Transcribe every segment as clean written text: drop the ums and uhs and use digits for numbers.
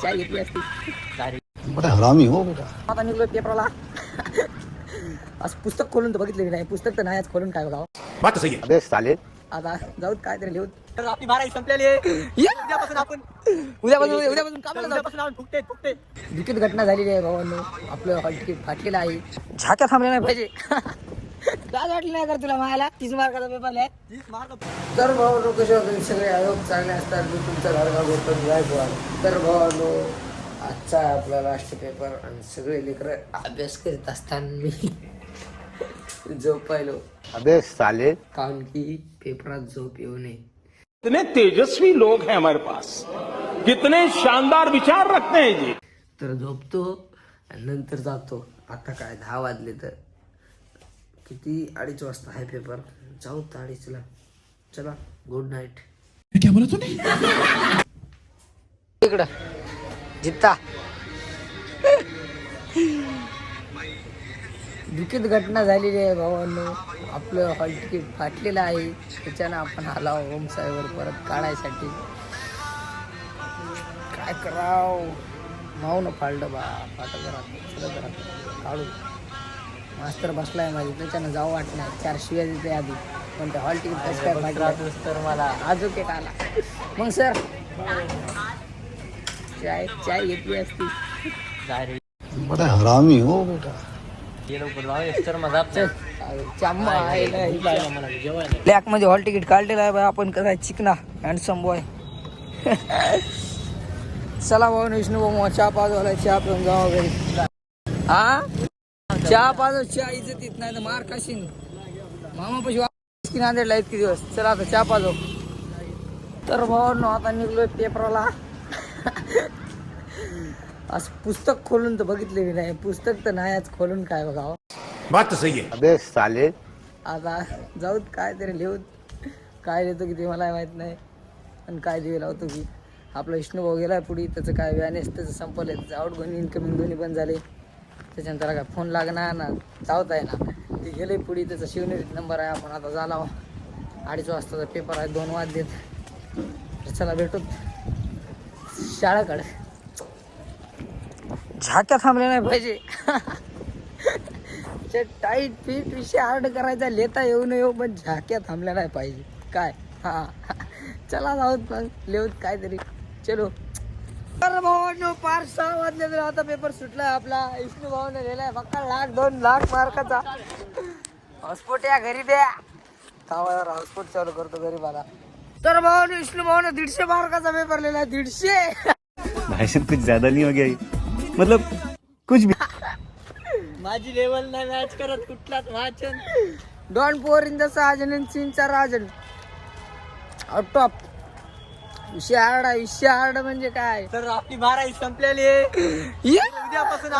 चाय घेतली असती. बड़ा हरामी हो बेटा. आता निघलो पेपरला. असं पुस्तक खोलून तर बघितले नाही. पुस्तक तर नाही आज खोलून काय बघावं. बात सही है. अबे साले. आता जाऊ काय तरी लिहून. तर आपली 12 संपलेली आहे. उद्यापासून आपण फुकते. दुःखित घटना झालेली आहे भावांनो. आपलं हॉल तिकीट फाटलेलं आहे. झाक्या थांबले नाही पाहिजे. काय वाटलं नाही कर तुला मायाला 30 मार्काचा पेपर आहे. 30 मार्क. तर भाऊ कशा सगळे आयोग चांगले असतात. मी तुमचा घरगाव गोष्ट जायचं. तर भावांनो आजचा आपला लास्ट पेपर आणि सगळे लेकर अभ्यास करीत असताना मी झोपायलो. अबे साले. कारण की पेपरात झोप येऊ नये. कितने तेजस्वी लोग हैं हमारे पास, कितने शानदार विचार रखते हैं जी. तर झोपतो आणि नंतर जातो. आता काय 10 वाजले तर किती 2:30 वाजता आहे पेपर. जाऊ 2:30ला. चला गुड नाईट. क्या बोला तूने? इकडं जित्ता. दुःखित घटना झालेली आहे भावांनो. आपलं हॉल तिकीट फाटलेलं आहे. त्याच्यानं आपण आला होम साहेबर परत काढायसाठी. काय कराव माऊन फाडलं बा. फाटत काढू. मास्तर बसलाय माझी त्याच्यानं जाऊ वाट नाही. 4 शिव्या देते आधी. पण ते हॉल तिकीट कसं काय फाटलं तर मला अजून एक आला. मग सर चाय घेतली असती. बड़ा हरामी हो बेटा. ब्लॅक मध्ये हॉल तिकीट काढलेलं आहे. आपण कसं आहे चिकना हँडसम बॉय. चला भाऊ विष्णू भाऊ चहा पाजवाला. चहा पिऊन जावा घरी. हा चहा पाजव. चहा इज्जत येत नाही तर मार खाशीन. मामा पशी नांदेडला इतके दिवस. चला आता चहा पाजव. तर भाऊ आता निघलोय पेपरला. असं पुस्तक खोलून तर बघितले नाही. पुस्तक तर नाही आज खोलून काय बघावं. बात सही है. अबे साले. आता जाऊत काय तरी लिहून. काय लिहितो की ते मला माहीत नाही. आणि काय दिवे लावतो की आपला विष्णू भाऊ गेला पुढे. त्याचं काय व्यानेस त्याचं संपलं. त्याचं आउटगोईंग इन्कमिंग दोन्ही बंद झाले. त्याच्यानंतर त्याला काय फोन लागणार ना जावत आहे ना. ते गेले पुढे. त्याचा शिवनेरीत नंबर आहे. आपण आता झाला 2:30 वाजताचा पेपर आहे. 2 वाजलेत. चला भेटू शाळाकडे. झाक्या थांबल्या नाही पाहिजे. टाईट फिट विषय हार्ड करायचा. लेता येऊ न येऊ पण झाक्या थांबल्या नाही पाहिजे. काय हा चला जाऊत मग लिहूत काहीतरी. चलो. तर भावांनो 5-6 वाजले तर आता पेपर सुटलाय आपला. विष्णू भाऊने लिहिलाय फक्त 1,00,000-2 लाख मार्काचा. हॉस्पोट या घरी द्या. गावावर हॉस्पोट चालू करतो गरीबाला. तर भावांनो विष्णू भाऊने 150 मार्काचा पेपर लिहिलाय. 150. भाषण कुछ ज्यादा नहीं हो गया ये? मतलब कुछ भी. माझी लेवल नाही मॅच करत कुठलाच वाचन. डॉन पोर इन द साजन सीनचा राजन. आउट टॉप. विषय हार्ड म्हणजे काय. तर आपली 12 संपलेली आहे. उद्यापासून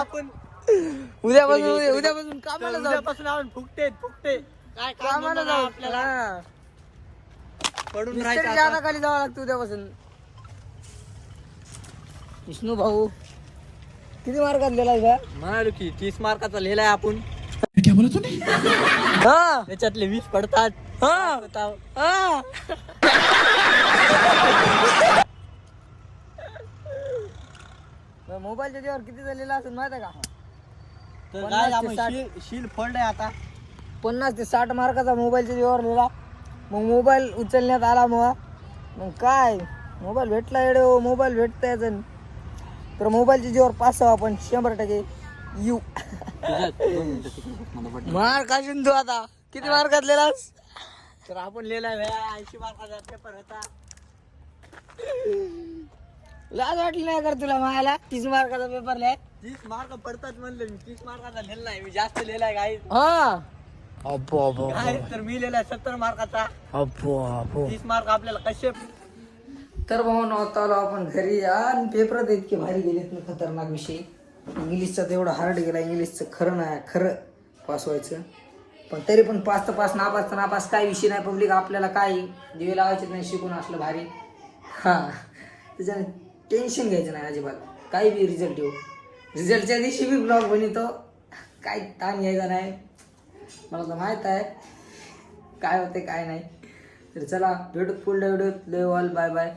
कामाला जाऊ. उद्यापासून आपण फुकते काय कामाला जाऊ. आपल्याला पडून राहायचं. खाली जावं लागतं उद्यापासून. विष्णू भाऊ किती मार्कात लिहिलाय का. म्हणालो की 30 मार्काचा लिहिलाय आपण. क्या बोला तूने? हा त्याच्यातले 20 पडतात. मोबाईलच्या जेव्हा किती झालेला असेल माहिती आहे का. तर शील फोल्ड आहे आता. 50 ते 60 मार्काचा मोबाईलच्या जेव्हा लिहिला. मग मोबाईल उचलण्यात आला. मग काय मोबाईल भेटला एवढे. मोबाईल भेटता याचं. तर मोबाईलच्या जीवर 5 आपण 100% यू. मार्क असून तू आता किती मार्कात लिहिलास. तर आपण लिहिला 80 मार्काचा पेपर होता. लाज वाटली नाही कर तुला मायाला 30 मार्काचा पेपर लिहाय. 30 मार्क पडतात म्हणले. 30 मार्काचा लिहिला नाही मी. जास्त लिहिलाय काय. हा तर मी लिहिलाय 70 मार्काचा. 30 मार्क आपल्याला कसे. तर भाऊ आता आलो आपण घरी. आणि पेपर तर इतके भारी गेलेत ना. खतरनाक विषय. इंग्लिशचा तेवढा हार्ड गेला. इंग्लिशचं खरं नाही. खरं पास व्हायचं. पण तरी पण पास तर पास नापास तर नापास. काय विषय नाही. पब्लिक आपल्याला काय दिवे लावायचे नाही. शिकून असलं भारी. हा त्याच्याने टेन्शन घ्यायचं नाही अजिबात. काही बी रिझल्ट येऊ. रिझल्टच्या दिवशी बी ब्लॉग बनवतो. काय ताण घ्यायचा नाही. मला तर माहीत आहे काय होते काय नाही. तर चला भेटू पुढल्या व्हिडिओत. लय ऑल बाय बाय.